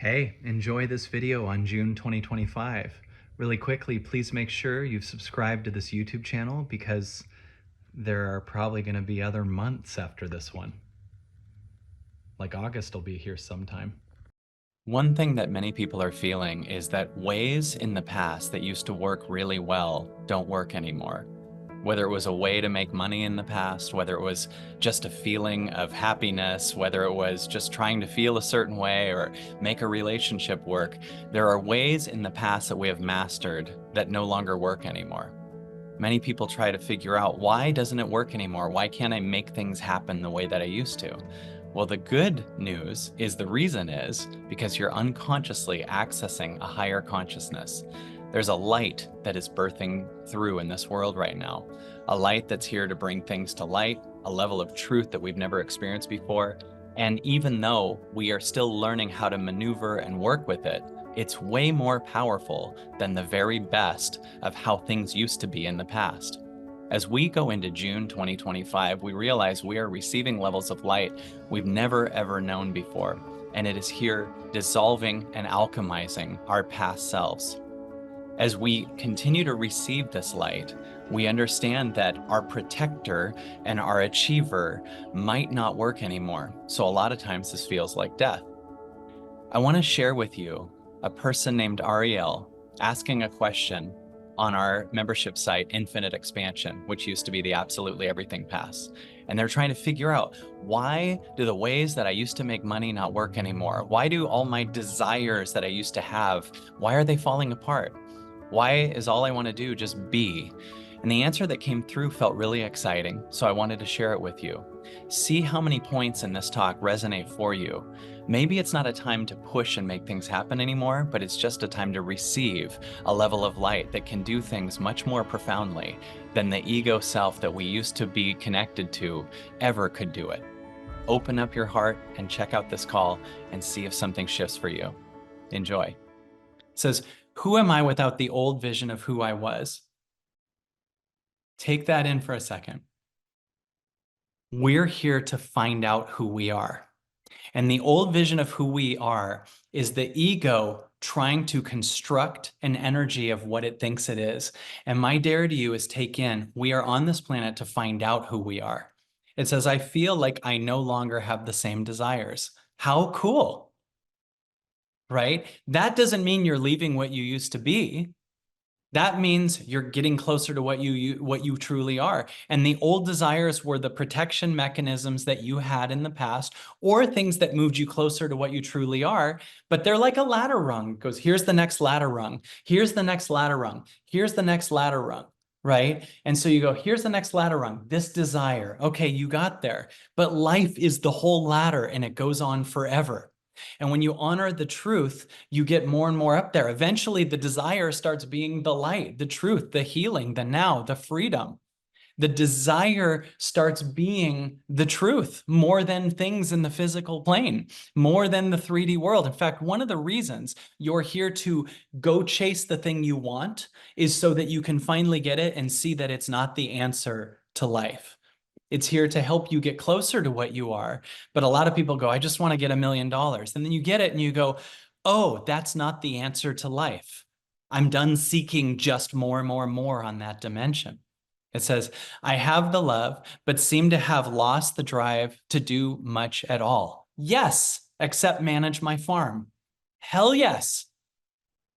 Hey, enjoy this video on June 2025. Really quickly, please make sure you've subscribed to this YouTube channel because there are probably going to be other months after this one. Like August will be here sometime. One thing that many people are feeling is that ways in the past that used to work really well don't work anymore. Whether it was a way to make money in the past, whether it was just a feeling of happiness, whether it was just trying to feel a certain way or make a relationship work, there are ways in the past that we have mastered that no longer work anymore. Many people try to figure out, why doesn't it work anymore? Why can't I make things happen the way that I used to? Well, the good news is the reason is because you're unconsciously accessing a higher consciousness. There's a light that is birthing through in this world right now, a light that's here to bring things to light, a level of truth that we've never experienced before. And even though we are still learning how to maneuver and work with it, it's way more powerful than the very best of how things used to be in the past. As we go into June 2025, we realize we are receiving levels of light we've never ever known before, and it is here dissolving and alchemizing our past selves. As we continue to receive this light, we understand that our protector and our achiever might not work anymore. So a lot of times this feels like death. I want to share with you a person named Ariel asking a question on our membership site, Infinite Expansion, which used to be the Absolutely Everything Pass. And they're trying to figure out, why do the ways that I used to make money not work anymore? Why do all my desires that I used to have, why are they falling apart? Why is all I want to do just be? And the answer that came through felt really exciting, so I wanted to share it with you. See how many points in this talk resonate for you. Maybe it's not a time to push and make things happen anymore, but it's just a time to receive a level of light that can do things much more profoundly than the ego self that we used to be connected to ever could do it. Open up your heart and check out this call and see if something shifts for you. Enjoy. It says, who am I without the old vision of who I was? Take that in for a second. We're here to find out who we are. And the old vision of who we are is the ego trying to construct an energy of what it thinks it is. And my dare to you is take in, we are on this planet to find out who we are. It says, I feel like I no longer have the same desires. How cool, right? That doesn't mean you're leaving what you used to be. That means you're getting closer to what you truly are. And the old desires were the protection mechanisms that you had in the past, or things that moved you closer to what you truly are. But they're like a ladder rung. It goes, here's the next ladder rung. Here's the next ladder rung. Here's the next ladder rung, right? And so you go, here's the next ladder rung, this desire. Okay, you got there. But life is the whole ladder and it goes on forever. And when you honor the truth, you get more and more up there. Eventually, the desire starts being the light, the truth, the healing, the now, the freedom. The desire starts being the truth more than things in the physical plane, more than the 3D world. In fact, one of the reasons you're here to go chase the thing you want is so that you can finally get it and see that it's not the answer to life. It's here to help you get closer to what you are. But a lot of people go, I just want to get $1 million. And then you get it and you go, oh, that's not the answer to life. I'm done seeking just more and more and more on that dimension. It says, I have the love, but seem to have lost the drive to do much at all. Yes, except manage my farm. Hell yes.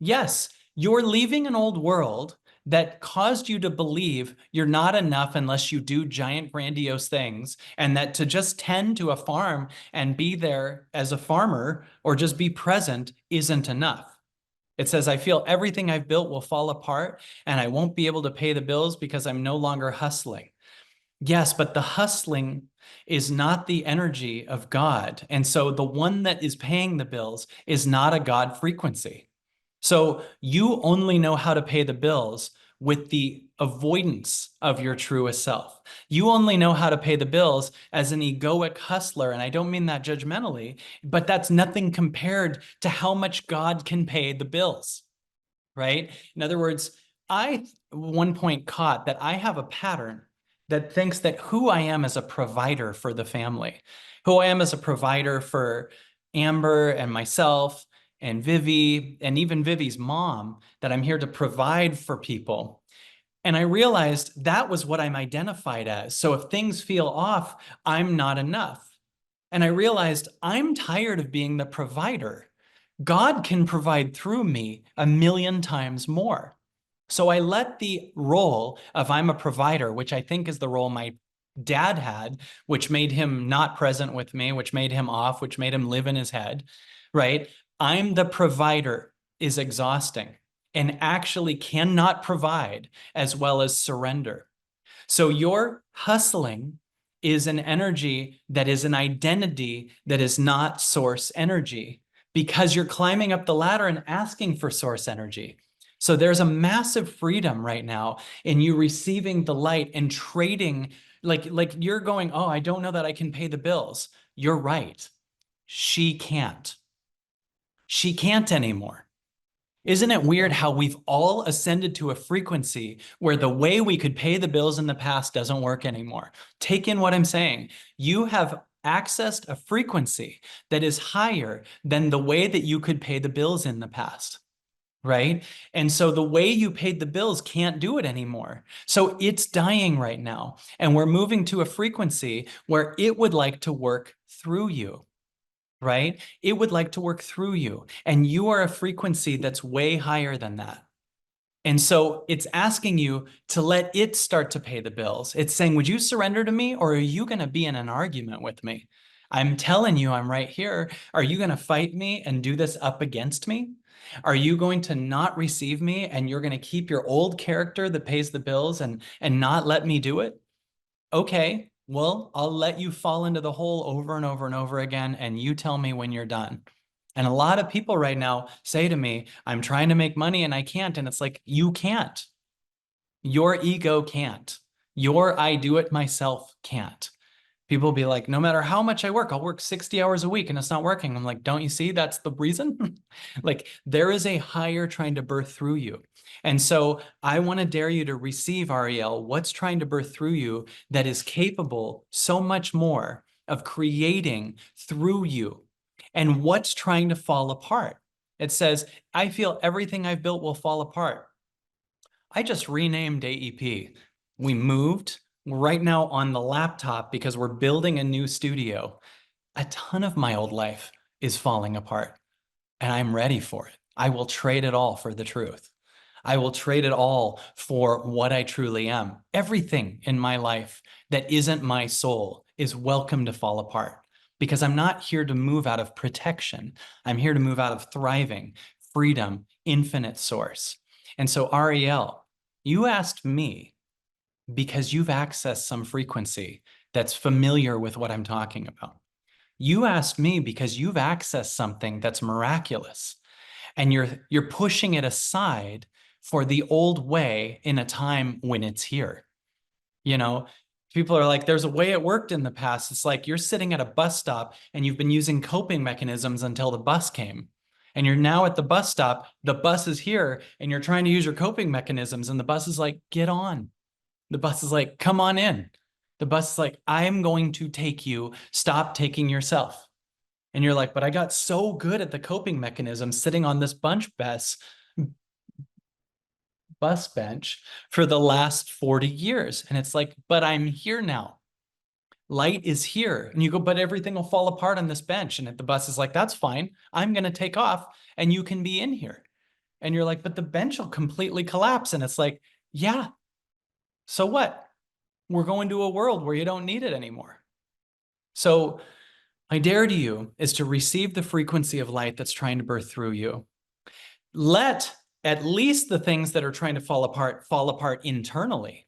Yes, you're leaving an old world that caused you to believe you're not enough unless you do giant, grandiose things, and that to just tend to a farm and be there as a farmer or just be present isn't enough. It says, I feel everything I've built will fall apart and I won't be able to pay the bills because I'm no longer hustling. Yes, but the hustling is not the energy of God. And so the one that is paying the bills is not a God frequency. So you only know how to pay the bills with the avoidance of your truest self. You only know how to pay the bills as an egoic hustler. And I don't mean that judgmentally, but that's nothing compared to how much God can pay the bills, right? In other words, I at one point caught that I have a pattern that thinks that who I am as a provider for the family, who I am as a provider for Amber and myself and Vivi and even Vivi's mom, that I'm here to provide for people. And I realized that was what I'm identified as. So if things feel off, I'm not enough. And I realized I'm tired of being the provider. God can provide through me 1,000,000 times more. So I let the role of I'm a provider, which I think is the role my dad had, which made him not present with me, which made him off, which made him live in his head, right? I'm the provider is exhausting and actually cannot provide as well as surrender. So your hustling is an energy that is an identity that is not source energy because you're climbing up the ladder and asking for source energy. So there's a massive freedom right now in you receiving the light and trading. Like you're going, oh, I don't know that I can pay the bills. You're right. She can't. She can't anymore. Isn't it weird how we've all ascended to a frequency where the way we could pay the bills in the past doesn't work anymore? Take in what I'm saying. You have accessed a frequency that is higher than the way that you could pay the bills in the past, right? And so the way you paid the bills can't do it anymore. So it's dying right now. And we're moving to a frequency where it would like to work through you, right? It would like to work through you. And you are a frequency that's way higher than that. And so it's asking you to let it start to pay the bills. It's saying, would you surrender to me, or are you going to be in an argument with me? I'm telling you, I'm right here. Are you going to fight me and do this up against me? Are you going to not receive me and you're going to keep your old character that pays the bills and not let me do it? Okay, well, I'll let you fall into the hole over and over and over again, and you tell me when you're done. And a lot of people right now say to me, I'm trying to make money and I can't. And it's like, you can't. Your ego can't. Your I do it myself can't. People will be like, no matter how much I work, I'll work 60 hours a week and it's not working. I'm like, don't you see that's the reason? Like, there is a higher trying to birth through you. And so I want to dare you to receive, Ariel, what's trying to birth through you that is capable so much more of creating through you, and what's trying to fall apart. It says, I feel everything I've built will fall apart. I just renamed AEP. We moved right now on the laptop because we're building a new studio. A ton of my old life is falling apart, and I'm ready for it. I will trade it all for the truth. I will trade it all for what I truly am. Everything in my life that isn't my soul is welcome to fall apart because I'm not here to move out of protection. I'm here to move out of thriving, freedom, infinite source. And so, Ariel, you asked me because you've accessed some frequency that's familiar with what I'm talking about. You asked me because you've accessed something that's miraculous, and you're pushing it aside for the old way in a time when it's here. You know, people are like, there's a way it worked in the past. It's like you're sitting at a bus stop and you've been using coping mechanisms until the bus came. And you're now at the bus stop, the bus is here, and you're trying to use your coping mechanisms. And the bus is like, get on. The bus is like, come on in. The bus is like, I'm going to take you. Stop taking yourself. And you're like, but I got so good at the coping mechanism sitting on this bus bench for the last 40 years. And it's like, but I'm here now. Light is here. And you go, but everything will fall apart on this bench. And the bus is like, that's fine. I'm going to take off and you can be in here. And you're like, but the bench will completely collapse. And it's like, yeah, so what? We're going to a world where you don't need it anymore. So my dare to you is to receive the frequency of light that's trying to birth through you. Let at least the things that are trying to fall apart internally.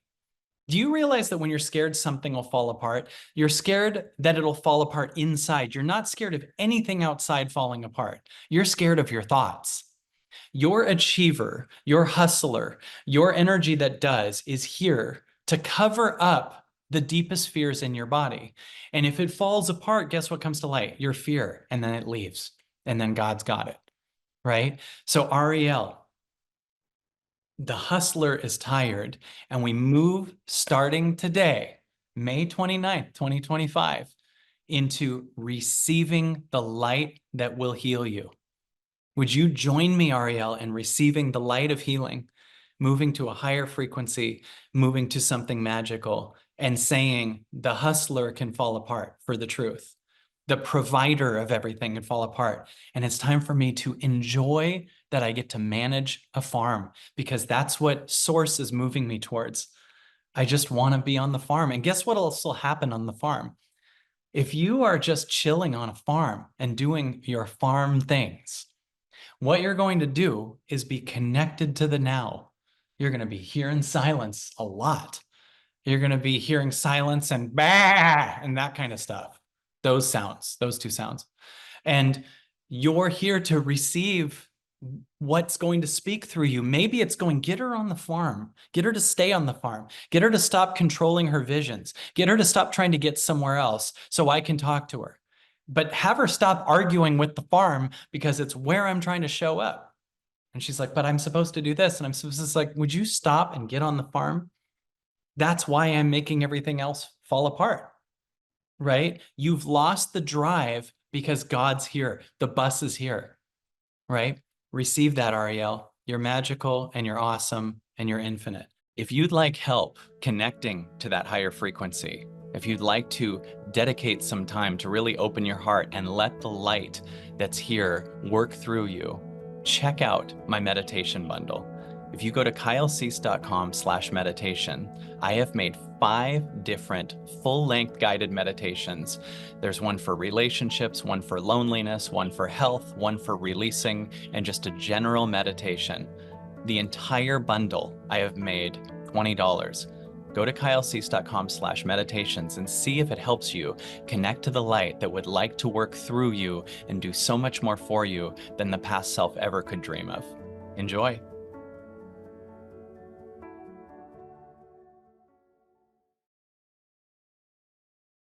Do you realize that when you're scared something will fall apart, you're scared that it'll fall apart inside? You're not scared of anything outside falling apart. You're scared of your thoughts. Your achiever, your hustler, your energy that does is here to cover up the deepest fears in your body. And if it falls apart, guess what comes to light? Your fear. And then it leaves. And then God's got it. Right? So, Ariel, the hustler is tired, and we move starting today, May 29th, 2025, into receiving the light that will heal you. Would you join me, Ariel, in receiving the light of healing, moving to a higher frequency, moving to something magical, and saying the hustler can fall apart for the truth? The provider of everything can fall apart. And it's time for me to enjoy that I get to manage a farm, because that's what Source is moving me towards. I just want to be on the farm. And guess what will still happen on the farm? If you are just chilling on a farm and doing your farm things, what you're going to do is be connected to the now. You're going to be hearing silence a lot. You're going to be hearing silence and bah and that kind of stuff. Those sounds, those two sounds. And you're here to receive what's going to speak through you. Maybe it's going, get her on the farm, get her to stay on the farm, get her to stop controlling her visions, get her to stop trying to get somewhere else so I can talk to her. But have her stop arguing with the farm because it's where I'm trying to show up. And she's like, but I'm supposed to do this. And I'm supposed to, like, would you stop and get on the farm? That's why I'm making everything else fall apart, right? You've lost the drive because God's here. The bus is here, right? Receive that, Ariel. You're magical and you're awesome and you're infinite. If you'd like help connecting to that higher frequency, if you'd like to dedicate some time to really open your heart and let the light that's here work through you, check out my meditation bundle. If you go to kylecease.com/meditation, I have made 5 different full-length guided meditations. There's one for relationships, one for loneliness, one for health, one for releasing, and just a general meditation. The entire bundle I have made $20. Go to kylecease.com/meditations and see if it helps you connect to the light that would like to work through you and do so much more for you than the past self ever could dream of. Enjoy.